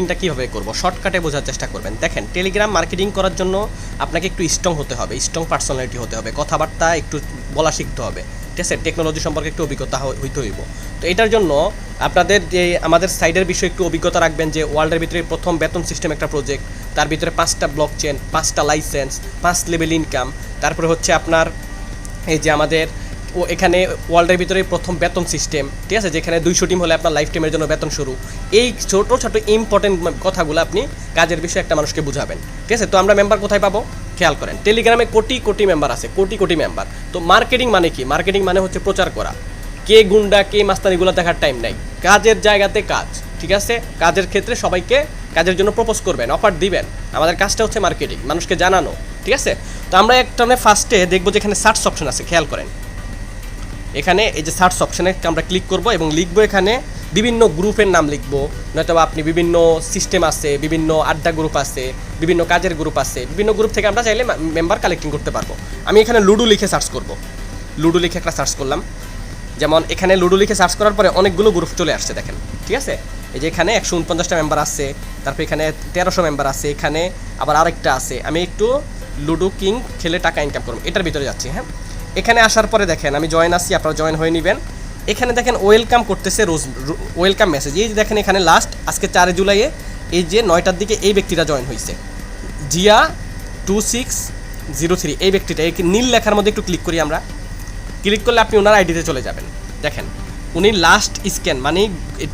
এটা কীভাবে করবো শর্টকাটে বোঝার চেষ্টা করবেন। দেখেন, টেলিগ্রাম মার্কেটিং করার জন্য আপনাকে একটু স্ট্রং হতে হবে, স্ট্রং পার্সোনালিটি হতে হবে, কথাবার্তা একটু বলা শিখতে হবে, ঠিক আছে, টেকনোলজি সম্পর্কে একটু অভিজ্ঞতা হইতে হইব। তো এটার জন্য আপনাদের যে আমাদের সাইডের বিষয়ে একটু অভিজ্ঞতা রাখবেন যে ওয়ার্ল্ডের ভিতরে প্রথম বেতন সিস্টেম একটা প্রজেক্ট, তার ভিতরে 5টা ব্লক চেন, 5টা লাইসেন্স, 5 লেভেল ইনকাম, তারপরে হচ্ছে আপনার এই যে আমাদের এখানে ওয়ার্ল্ডের ভিতরে প্রথম বেতন সিস্টেম, ঠিক আছে, যেখানে 200 টিম হলে আপনার লাইফ টাইমের জন্য বেতন শুরু। এই ছোটো ছোটো ইম্পর্টেন্ট কথাগুলো আপনি কাজের বিষয়ে একটা মানুষকে বুঝাবেন, ঠিক আছে। তো আমরা মেম্বার কোথায় পাবো খেয়াল করেন, টেলিগ্রামে কোটি কোটি মেম্বার আছে, কোটি কোটি মেম্বার। তো মার্কেটিং মানে কি? মার্কেটিং মানে হচ্ছে প্রচার করা। কে গুন্ডা কে মাস্তানিগুলো দেখার টাইম নাই, কাজের জায়গাতে কাজ, ঠিক আছে। কাজের ক্ষেত্রে সবাইকে কাজের জন্য প্রপোজ করবেন, অফার দিবেন। আমাদের কাজটা হচ্ছে মার্কেটিং, মানুষকে জানানো, ঠিক আছে। তো আমরা একটা ফার্স্টে দেখবো যেখানে সার্চ অপশন আছে, খেয়াল করেন। এখানে এই যে সার্চ অপশানে আমরা ক্লিক করব এবং লিখবো এখানে বিভিন্ন গ্রুপের নাম লিখবো, নয়তো আপনি বিভিন্ন সিস্টেম আছে, বিভিন্ন আড্ডা গ্রুপ আছে, বিভিন্ন কাজের গ্রুপ আছে, বিভিন্ন গ্রুপ থেকে আমরা চাইলে মেম্বার কালেক্টিং করতে পারবো। আমি এখানে লুডো লিখে সার্চ করব, লুডো লিখে একটা সার্চ করলাম। যেমন এখানে লুডো লিখে সার্চ করার পরে অনেকগুলো গ্রুপ চলে আসছে, দেখেন, ঠিক আছে। এই যে এখানে 149টা মেম্বার আছে, তারপর এখানে 1300 মেম্বার আছে, এখানে আবার আরেকটা আছে। আমি একটু লুডো কিং খেলে টাকা ইনকাম করব, এটার ভিতরে যাচ্ছি। হ্যাঁ, এখানে আসার পরে দেখেন আমি জয়েন আসছি, আপনারা জয়েন হয়ে নেবেন। এখানে দেখেন ওয়েলকাম করতেছে রোজ, ওয়েলকাম মেসেজ। এই যে দেখেন এখানে লাস্ট আজকে 4 জুলাইয়ে এই যে 9টার দিকে এই ব্যক্তিটা জয়েন হয়েছে, জিয়া 2603, এই ব্যক্তিটা। এই নীল লেখার মধ্যে একটু ক্লিক করি আমরা। ক্লিক করলে আপনি ওনার আইডিতে চলে যাবেন। দেখেন উনি লাস্ট স্ক্যান মানে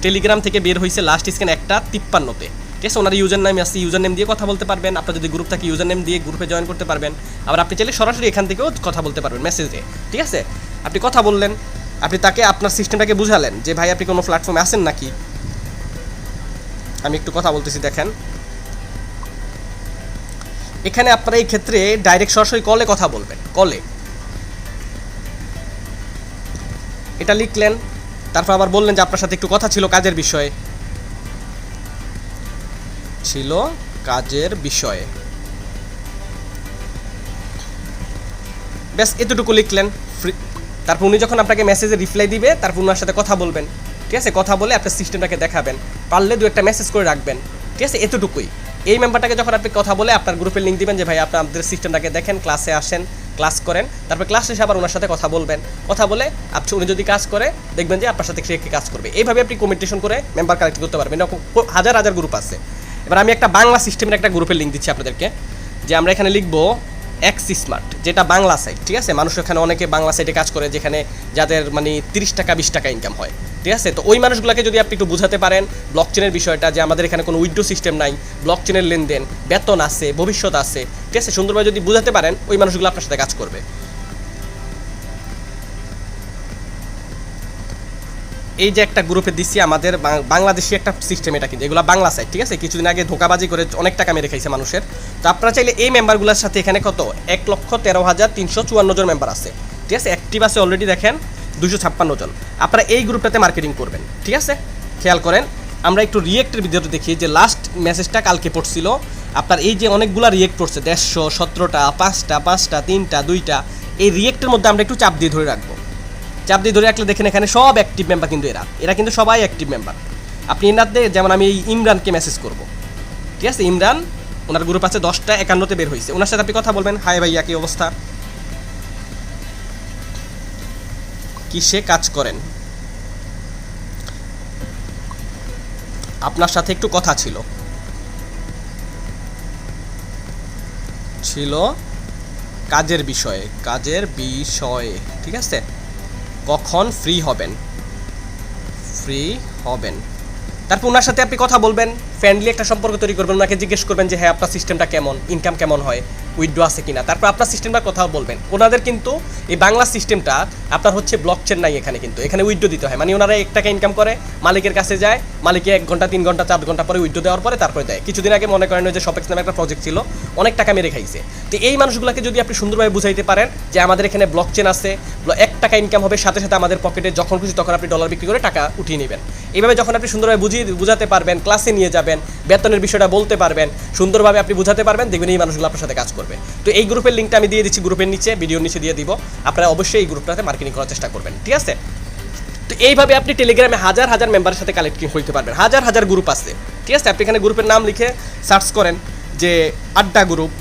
টেলিগ্রাম থেকে বের হয়েছে লাস্ট স্ক্যান 1:53-তে, ঠিক আছে। ওনার ইউজার নেম আছে, ইউজার নেম দিয়ে কথা বলতে পারবেন। আপনার যদি গ্রুপ থাকে ইউজার নেম দিয়ে গ্রুপে জয়েন করতে পারবেন। আবার আপনি চাইলে সরাসরি এখান থেকেও কথা বলতে পারবেন মেসেজে, ঠিক আছে। আপনি কথা বললেন, আপনি তাকে আপনার সিস্টেমটাকে বুঝালেন যে ভাই আপনি কোনো প্ল্যাটফর্মে আসেন নাকি। আমি একটু কথা বলতেছি, দেখেন এখানে আপনারা এই ক্ষেত্রে ডাইরেক্ট সরাসরি কলে কথা বলবেন, কলে এটা লিখলেন। তারপর আবার বললেন যে আপনার সাথে একটু কথা ছিল কাজের বিষয়ে, ছিল কাজের বিষয়ে, ব্যাস এতটুকু লিখলেন। তারপর উনি যখন আপনাকে মেসেজে রিপ্লাই দিবে তারপর ওনার সাথে কথা বলবেন, ঠিক আছে। কথা বলে আপনার সিস্টেমটাকে দেখাবেন, পারলে 2-1টা মেসেজ করে রাখবেন, ঠিক আছে। এতটুকুই। এই মেম্বারটাকে যখন আপনি কথা বলে আপনার গ্রুপের লিঙ্ক দিবেন যে ভাই আপনাদের সিস্টেমটাকে দেখেন, ক্লাসে আসেন, ক্লাস করেন। তারপর ক্লাস শেষে আবার ওনার সাথে কথা বলবেন, কথা বলে আপনি উনি যদি কাজ করে দেখবেন যে আপনার সাথে সে কাজ করবে। এইভাবে আপনি কমিউনিকেশন করে মেম্বার কালেক্ট করতে পারবেন। এরকম হাজার হাজার গ্রুপ আছে। এবার আমি একটা বাংলা সিস্টেমের একটা গ্রুপের লিঙ্ক দিচ্ছি আপনাদেরকে, যে আমরা এখানে লিখবো এক্স স্মার্ট, যেটা বাংলা সাইট, ঠিক আছে। মানুষ এখানে অনেকে বাংলা সাইটে কাজ করে যেখানে যাদের মানে 30 টাকা 20 টাকা ইনকাম হয়, ঠিক আছে। তো ওই মানুষগুলোকে যদি আপনি একটু বুঝাতে পারেন ব্লক চেনের বিষয়টা, যে আমাদের এখানে কোনো উইথড্র সিস্টেম নাই, ব্লক চেনের লেনদেন, বেতন আছে, ভবিষ্যৎ আছে, ঠিক আছে, সুন্দরভাবে যদি বুঝাতে পারেন ওই মানুষগুলো আপনার সাথে কাজ করবে। এই যে একটা গ্রুপে দিচ্ছি আমাদের বাংলাদেশি একটা সিস্টেম, এটা কিন্তু এগুলো বাংলা সাইট, ঠিক আছে। কিছুদিন আগে ধোকাবাজি করে অনেক টাকা মেরে খাইছে মানুষের। তো আপনারা চাইলে এই মেম্বারগুলোর সাথে এখানে কত 1,13,354 জন মেম্বার আছে, ঠিক আছে। অ্যাক্টিভ আছে অলরেডি দেখেন 256 জন। আপনারা এই গ্রুপটাতে মার্কেটিং করবেন, ঠিক আছে। খেয়াল করেন আমরা একটু রিয়েক্টের ভিডিওতে দেখি যে লাস্ট মেসেজটা কালকে পড়ছিল আপনার, এই যে অনেকগুলো রিয়েক্ট পড়ছে 150, 17টা, 5টা, 3টা, 2টা। এই রিয়েক্টের মধ্যে আমরা একটু চাপ দিয়ে ধরে রাখবো। চাপ দিয়ে ধরে রাখলে দেখেন এখানে সব অ্যাক্টিভ মেম্বার, কিন্তু এরা কিন্তু সবাই অ্যাক্টিভ মেম্বার। আপনি এনাতে যেমন আমি এই ইমরানকে মেসেজ করব, ঠিক আছে। ইমরান ওনার গ্রুপ আছে 10:51-তে বের হয়েছে, ওনার সাথে আপনি কথা বলবেন, হাই ভাইয়া কি অবস্থা, কিসে কাজ করেন, আপনার সাথে একটু কথা ছিল কাজের বিষয়ে, ঠিক আছে। কখন ফ্রি হবেন, তারপর ওনার সাথে আপনি কথা বলবেন, ফ্রেন্ডলি একটা সম্পর্ক তৈরি করবেন। ওনাকে জিজ্ঞেস করবেন যে হ্যাঁ আপনার সিস্টেমটা কেমন, ইনকাম কেমন হয়, উইথড্র আছে কিনা। তারপর আপনার সিস্টেমটা কথা বলবেন। ওনাদের কিন্তু এই বাংলা সিস্টেমটা আপনার হচ্ছে ব্লক চেন নাই, এখানে উইথড্র দিতে হয়। মানে ওনারা 1 টাকা ইনকাম করে মালিকের কাছে যায়, মালিকে 1 ঘন্টা 3 ঘন্টা 4 ঘন্টা পরে উইথড্র দেওয়ার পরে তারপরে দেয়। কিছুদিন আগে মনে করেন যে শপেক্স নামে একটা প্রজেক্ট ছিল, অনেক টাকা মেরে খাইছে। তো এই মানুষগুলোকে যদি আপনি সুন্দরভাবে বুঝাইতে পারেন যে আমাদের এখানে ব্লক চেন আছে, 1 টাকা ইনকাম হবে, সাথে সাথে আমাদের পকেটে যখন খুশি তখন আপনি ডলার বিক্রি করে টাকা উঠিয়ে নেবেন। এইভাবে যখন আপনি সুন্দরভাবে বুঝাতে পারবেন, ক্লাসে নিয়ে যাবেন, বেতনের বিষয়টা বলতে পারবেন, সুন্দরভাবে আপনি বুঝাতে পারবেন, দেখবেন এই মানুষগুলো আপনার সাথে কাজ করবে। তো এই গ্রুপের লিঙ্কটা আমি দিয়ে দিচ্ছি গ্রুপের নিচে, ভিডিওর নিচে দিয়ে দিব। আপনারা অবশ্যই এই গ্রুপটাতে মার্কেটিং করার চেষ্টা করবেন, ঠিক আছে। তো এইভাবে আপনি টেলিগ্রামে হাজার হাজার মেম্বারের সাথে কালেক্টিং হইতে পারবেন। হাজার হাজার গ্রুপ আছে, ঠিক আছে, আপনি এখানে গ্রুপের নাম লিখে সার্চ করেন যে আড্ডা গ্রুপ,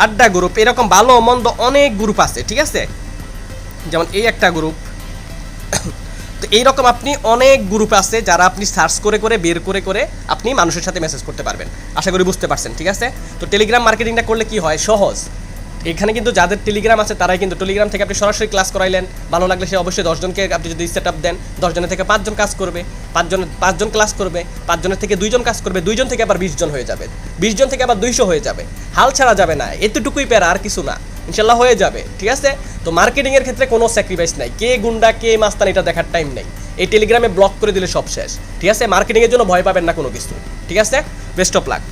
আড্ডা গ্রুপ, এরকম ভালো মন্দ অনেক গ্রুপ আছে, ঠিক আছে, যেমন এই একটা গ্রুপ। তো এইরকম আপনি অনেক গ্রুপ আছে যারা আপনি সার্চ করে করে বের করে করে আপনি মানুষের সাথে মেসেজ করতে পারবেন। আশা করি বুঝতে পারছেন, ঠিক আছে। তো টেলিগ্রাম মার্কেটিংটা করলে কি হয়, সহজ। এখানে কিন্তু যাদের টেলিগ্রাম আছে তারাই কিন্তু টেলিগ্রাম থেকে আপনি সরাসরি ক্লাস করাইলেন, ভালো লাগলে সে অবশ্যই 10 জনকে আপনি যদি সেট আপ দেন, 10 জনের থেকে 5 জন কাজ করবে, 5 জন ক্লাস করবে, 5 জনের থেকে 2 জন কাজ করবে, 2 জন থেকে আবার 20 জন হয়ে যাবে, 20 জন থেকে আবার 200 হয়ে যাবে। হাল ছাড়া যাবে না, এতটুকুই প্যারা, আর কিছু না, ইনশাল্লাহ হয়ে যাবে, ঠিক আছে। তো মার্কেটিংয়ের ক্ষেত্রে কোনো স্যাক্রিফাইস নাই, কে গুন্ডা কে মাস্তান এটা দেখার টাইম নেই। এই টেলিগ্রামে ব্লক করে দিলে সব শেষ, ঠিক আছে। মার্কেটিংয়ের জন্য ভয় পাবেন না কোনো কিছু, ঠিক আছে। Best of luck.